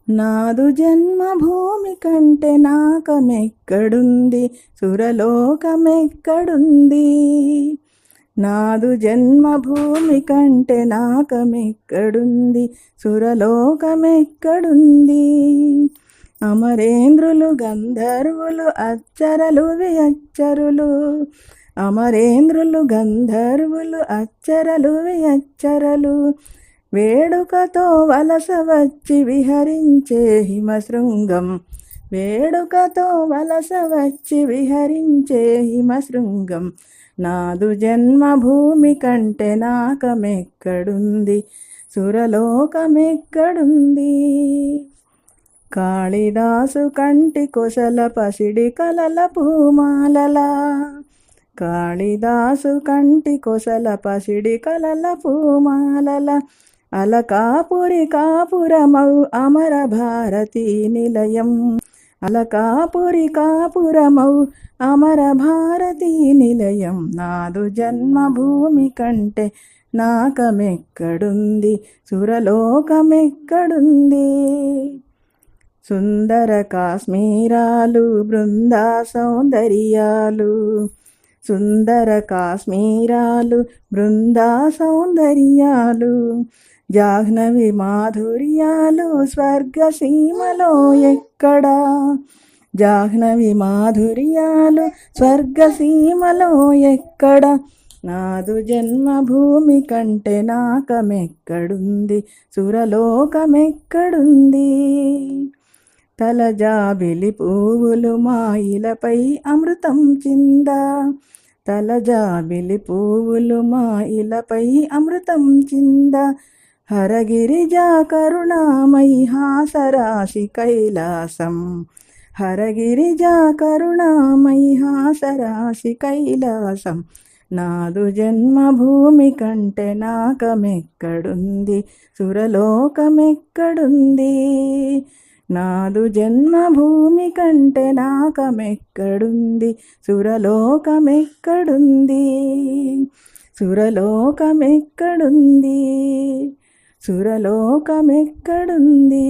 నాదు జన్మభూమి కంటే నాకమెక్కడుంది, సురలోకమెక్కడుంది. నాదు జన్మభూమి కంటే నాకమెక్కడుంది, సురలోకమెక్కడుంది. అమరేంద్రులు గంధర్వులు అచ్చరలు వియచ్చరులు, అమరేంద్రులు గంధర్వులు అచ్చరలు వియచ్చరలు. వేడుకతో వలస వచ్చి విహరించే హిమశృంగం, వేడుకతో వలస వచ్చి విహరించే హిమశృంగం. నాదు జన్మభూమి కంటే నాకమెక్కడుంది, సురలోకమెక్కడుంది. కాళిదాసు కంటి కొసల పసిడి కలల పూమాలలా, కాళిదాసు కంటి కొసల పసిడి కలల పూమాలల. అలకాపురి కాపురమౌ అమర భారతీ నిలయం, అలకాపురి కాపురమౌ అమర భారతీ నిలయం. నాదు జన్మభూమి కంటే నాకమెక్కడుంది, సురలోకమెక్కడుంది. సుందర కాశ్మీరాలు బృందా సౌందర్యాలు, సుందర కాశ్మీరాలు బృందా సౌందర్యాలు. జాహ్నవి మాధుర్యాలు స్వర్గసీమలో ఎక్కడా, జాహ్నవి మాధుర్యాలు స్వర్గసీమలో ఎక్కడ. నాదు జన్మభూమి కంటే నాకమెక్కడుంది, సురలోకమెక్కడుంది. తలజాబిలి పువ్వులు మాయిలపై అమృతం చిందా, తలజాబిలి పువ్వులు మాయిలపై అమృతం చిందా. హరగిరిజా కరుణామయి హాసరాశి కైలాసం, హరగిరిజా కరుణామయి హాసరాశి కైలాసం. నాదు జన్మభూమి కంటే నాకమెక్కడుంది, సురలోకమెక్కడుంది. నాదు జన్మభూమి కంటే నాకమెక్కడుంది, సురలోకమెక్కడుంది. సురలోకమెక్కడుంది, సురలోకమెక్కడుంది.